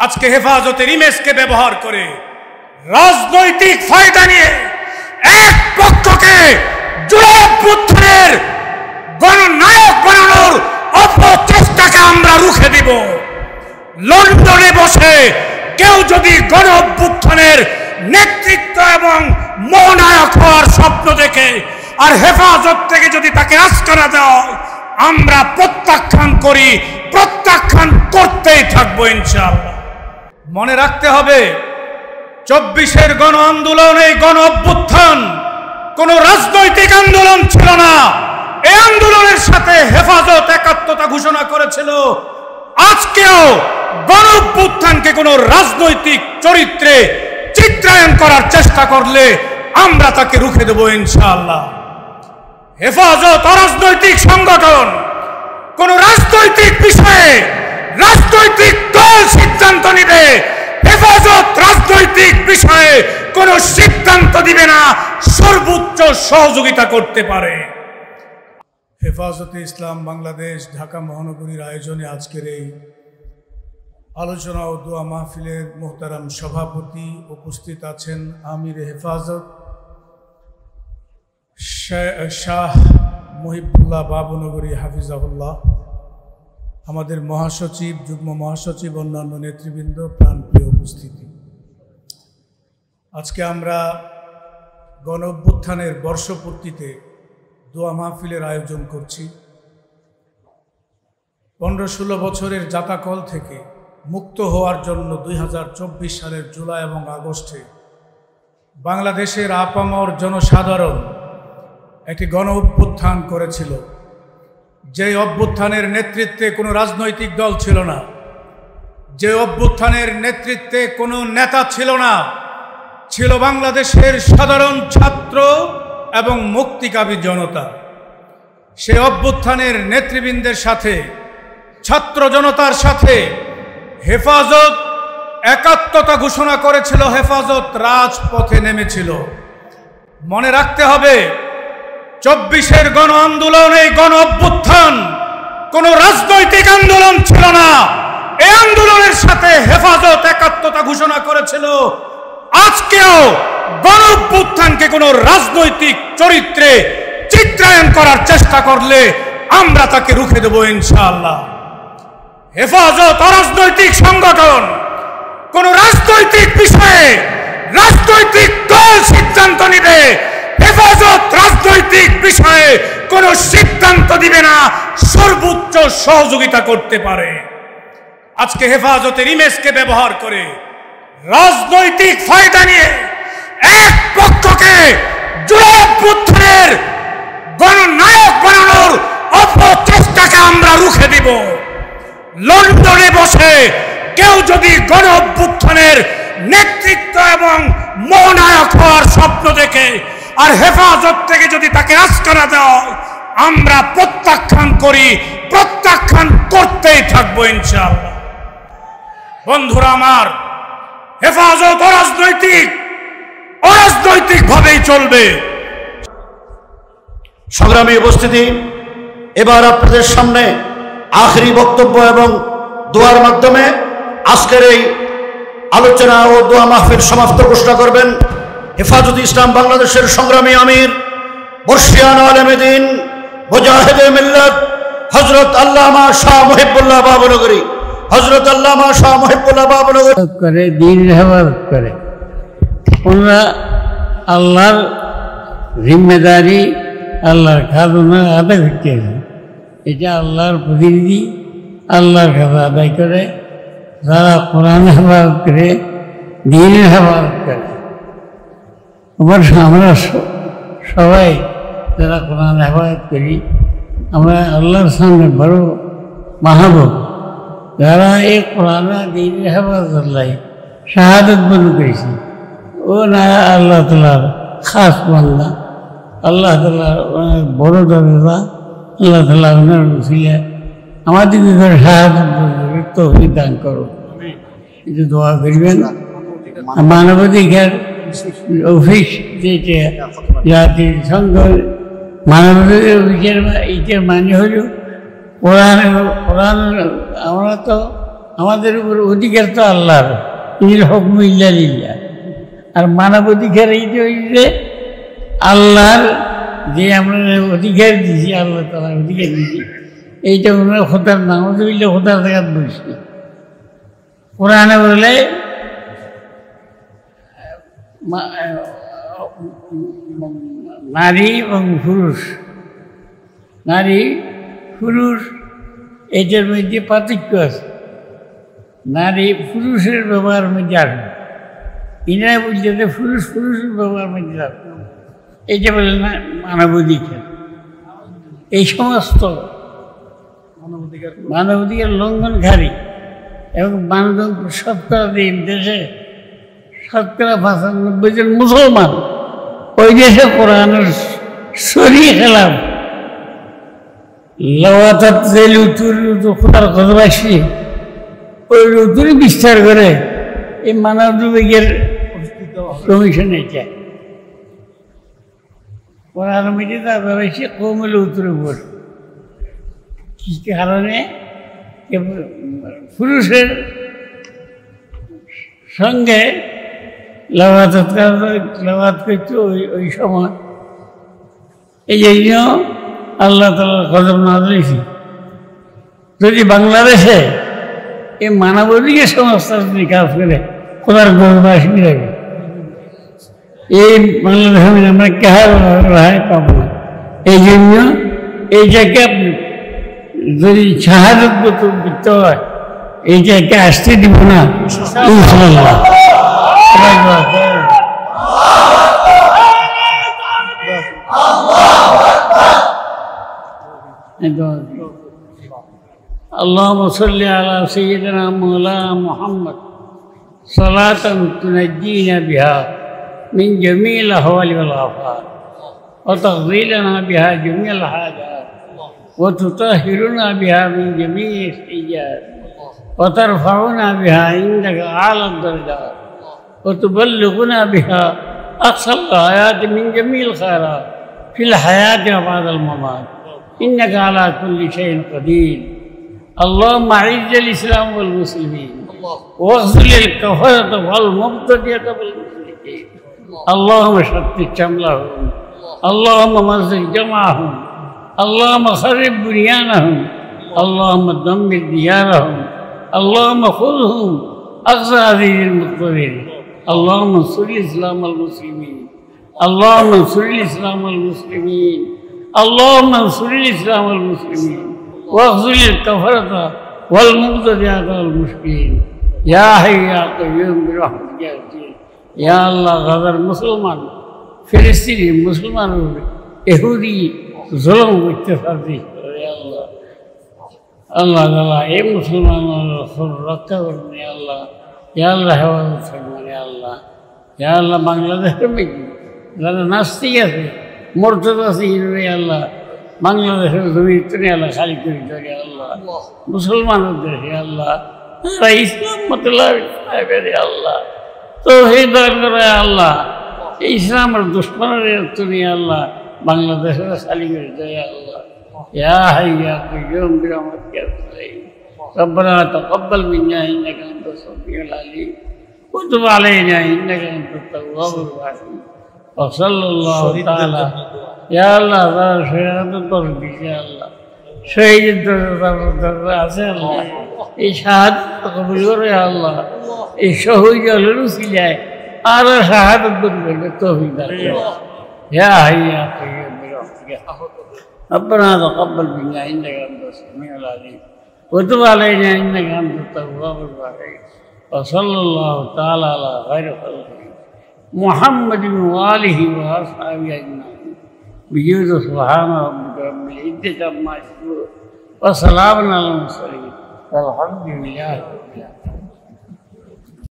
আজকে হেফাজতের ইমেজকে ব্যবহার করে রাজনৈতিক ফায়দা নিয়ে এক পক্ষকে জুলাই অভ্যুত্থানের গণনায়ক বানানোর অপচেষ্টাকে আমরা রুখে দিব। লন্ডনে বসে কেউ যদি গণ অভ্যুত্থানের নেতৃত্ব এবং মহানায়ক হওয়ার স্বপ্ন দেখে আর হেফাজত থেকে যদি তাকে আস্কারা দেওয়া হয়, আমরা প্রত্যাখ্যান করি, প্রত্যাখ্যান করতেই থাকবো ইনশাআল্লাহ। মনে রাখতে হবে 24-এর গণ আন্দোলন, এই গণ অভ্যুত্থান কোন রাজনৈতিক আন্দোলন ছিল না। এই আন্দোলনের সাথে হেফাজত একাত্মতা ঘোষণা করেছিল। আজকেও গণ অভ্যুত্থানকে কোন রাজনৈতিক চরিত্রে চিত্রায়ন করার চেষ্টা করলে আমরা তাকে রুখে দেব ইনশাআল্লাহ। হেফাজত অরাজনৈতিক সংগঠন, কোন রাজনৈতিক বিষয়ে রাজনৈতিক দল সিদ্ধান্ত নিবে, হেফাজত রাজনৈতিক বিষয়ে কোন সিদ্ধান্ত দিবে না, সর্বোচ্চ সহযোগিতা করতে পারে। হেফাজতে ইসলাম বাংলাদেশ ঢাকা মহানগরীর আয়োজনে আজকের এই আলোচনা ও দোয়া মাহফিলের মোহতারাম সভাপতি উপস্থিত আছেন আমির হেফাজত শাহ মহিবুল্লাহ বাবুনগরী হাফিজাহুল্লাহ, আমাদের মহাসচিব, যুগ্ম মহাসচিব, অন্যান্য নেতৃবৃন্দ, প্রাণপ্রিয় উপস্থিতি। আজকে আমরা গণ অভ্যুত্থানের বর্ষপূর্তিতে দোয়া মাহফিলের আয়োজন করছি। 15-16 বছরের জাতাকল থেকে মুক্ত হওয়ার জন্য 2024 সালের জুলাই এবং আগস্টে বাংলাদেশের আপামর জনসাধারণ একটি গণ অভ্যুত্থান করেছিল। যে অভ্যুত্থানের নেতৃত্বে কোনো রাজনৈতিক দল ছিল না, যে অভ্যুত্থানের নেতৃত্বে কোনো নেতা ছিল না, ছিল বাংলাদেশের সাধারণ ছাত্র এবং মুক্তিকামী জনতা। সে অভ্যুত্থানের নেতৃবৃন্দের সাথে, ছাত্র জনতার সাথে হেফাজত একাত্মতা ঘোষণা করেছিল। হেফাজত রাজপথে নেমেছিল। মনে রাখতে হবে 24-এর গণ আন্দোলন, এই গণ অভ্যুত্থান কোন রাজনৈতিক আন্দোলন ছিল না। এই আন্দোলনের সাথে হেফাজত একাত্মতা ঘোষণা করেছিল। আজকেও গণ অভ্যুত্থানকে কোন রাজনৈতিক চরিত্রে চিত্রায়ন করার চেষ্টা করলে আমরা তাকে রুখে দেব ইনশাআল্লাহ। হেফাজত অরাজনৈতিক সংগঠন, কোন রাজনৈতিক বিষয়ে রাজনৈতিক দল সিদ্ধান্ত নিবে, হেফাজত রাজনৈতিক বিষয়ে কোন সিদ্ধান্ত দিবে না, সর্বোচ্চ সহযোগিতা করতে পারে। আজকে হেফাজতের ইমেজকে ব্যবহার করে রাজনৈতিক ফায়দা নিয়ে এক পক্ষকে জুলাই অভ্যুত্থানের গণনায়ক বানানোর অপচেষ্টাকে আমরা রুখে দিব। লন্ডনে বসে কেউ যদি গণ অভ্যুত্থানের নেতৃত্ব এবং মহানায়ক হওয়ার স্বপ্ন দেখে আর হেফাজত থেকে যদি তাকে আস্কারা দেওয়া হয়, আমরা প্রত্যাখ্যান করি, প্রত্যাখ্যান করতেই থাকবো ইনশাআল্লাহ। বন্ধুরা আমার, হেফাজত অরাজনৈতিক ভাবেই চলবে। সংগ্রামী উপস্থিতি, এবার আপনাদের সামনে আখেরি বক্তব্য এবং দোয়ার মাধ্যমে আজকের এই আলোচনা ও দোয়া মাহফিল সমাপ্ত ঘোষণা করবেন হেফাজতে ইসলাম বাংলাদেশের সংগ্রামী আমির, বর্ষিয়ান আলেমে দ্বীন, মুজাহিদে মিল্লাত হযরত আল্লামা শাহ মহিবুল্লাহ বাবুনগরী। হযরত আল্লামা শাহ মহিবুল্লাহ বাবুনগরী করে দ্বীনের হেফাজত করে। ওনারা আল্লাহর জিম্মেদারি, আল্লাহর খাজনা আদায় করতে হবে। এটা আল্লাহর প্রতিনিধি, আল্লাহর কাছে আদায় করে। যারা কোরআন হেফাজত করে, দ্বীনের হেফাজত করে, আমরা সবাই যারা কোরআন হেফাজত করি, আমরা আল্লাহর সামনে বড় মাহবুব। যারা এই কোরআন দ্বীনের হেফাজত লাই শাহাদত বরণ করেছি, ও না আল্লাহ তাআলার খাস বান্দা, আল্লাহ তাআলার বড় দরজা। আল্লাহ তাআলা ওনার উসিলা আমাদেরকে করে শাহাদত তৌফিক দান করো, এটা দোয়া করবেন। মানবাধিকার অফিস যেটা জাতিসংঘ মানবাধিকার অফিসের এইটার মানে হল কোরআন। আমরা তো আমাদের উপর অধিকার তো আল্লাহর, ইনিল হুকমু ইল্লা লিল্লাহ। আর মানব অধিকার এইটা হইছে আল্লাহর, যে আমরা অধিকার দিছি, আল্লাহ তাআলা অধিকার দিছি, এইটা ওনার খোদার নাম হইলে খোদার জায়গায় বসি। কোরআনে বলে নারী এবং পুরুষ, নারী পুরুষ এটার মধ্যে পার্থক্য আছে। নারী পুরুষের ব্যবহার মধ্যে আসবে, ইনারা বলছে যে পুরুষ পুরুষের ব্যবহার মধ্যে আসবে, এইটা বলে না মানবাধিকার। এই সমস্ত মানবাধিকার লঙ্ঘনকারী এবং মানব শতকরা দেশে 95% জন মুসলমান, ওই দেশে কোরআনের শরীর খেলাম লওয়াতাত যে লুতুর খোদার কথাবাসী ওই লুতুরি বিস্তার করে এই মানব দুর্ভিক্ষের কমিশন এটা কোরআন মিটে তারপরে সে কমে লুতুর উপর কি কারণে পুরুষের সঙ্গে লাওয়াত করছে ওই সময়। এই জন্য আল্লাহ তাআলার গজব নাযিল হয়েছে। যদি বাংলাদেশে এই মানবাধিকার সংস্থার যদি কাজ করে খোদার গজব আসবে যাবে, এই বাংলাদেশে আমরা কাহার রেহাই পাবো না। এই জন্য এইটাকে যদি শাহাদত করতে হয় এইটাকে আসতে দিব না ইনশাআল্লাহ। اللهم صل على سيدنا مولانا محمد صلاة تنجينا بها من جميع الأهوال والآفات وتقضي لنا بها جميع الحاجات وتطهرنا بها من جميع السيئات وترفعنا بها عندك أعلى الدرجات وتبلغنا بها أقصى الغايات من جميع الخيرات في الحياة وبعد الممات إنك على كل شيء قدير. اللهم أعز الإسلام والمسلمين واخذل الكفرة والمبتدئة والمشركين. اللهم شتت شملهم، اللهم مزق جمعهم، اللهم خرب بنيانهم، اللهم دمر ديارهم، اللهم خذهم أخذ عزيز المقتدر. اللهم انصر الإسلام والمسلمين، اللهم انصر الإسلام والمسلمين، اللهم انصر الإسلام والمسلمين واخذل الكفرة والمبتدعة والمشركين. يا حي يا قيوم برحمتك يا عزيز. يا الله غدر مسلمان فلسطيني مسلمان يهودي ظلم واتصادي يا الله الله تعالى اے مسلمانوں کو رکھا کرنے یا اللہ یا اللہ حفاظت فرمانے یا اللہ یا اللہ বাংলাদেশ में যারা নাস্তিক আছে মুরতাদ আছে ইয়া আল্লাহ বাংলাদেশের জমির তরে আল্লাহ খালি করে দেয় আল্লাহ মুসলমানদের দেশে আল্লাহ তারা ইসলাম মতলব ইসলামের আল্লাহ তৌহিদ করে আল্লাহ ইসলামের দুশমনের তরে আল্লাহ বাংলাদেশের খালি করে দেয় আল্লাহ يا حي يا قيوم برحمتك يا استغيث. ربنا تقبل منا انك انت السميع العليم وتب علينا انك انت التواب الرحيم. وصلى الله تعالى يا الله تعالى شهادة التوحيد يا الله شهيد আছে আল্লাহ এই শাহাদাত কবুল করে আল্লাহ এই শহীদ রসিলায় আর শাহাদাত করবে তৌফিক দান يا حي يا قيوم برحمتك. ربنا تقبل منا انك انت السميع العليم وتب علينا انك انت التواب الرحيم. وصلى الله تعالى على خير خلقه محمد وآله وأصحابه أجمعين بجود سبحان ربك رب العزة عما يصفون وسلام على المرسلين والحمد لله رب العالمين.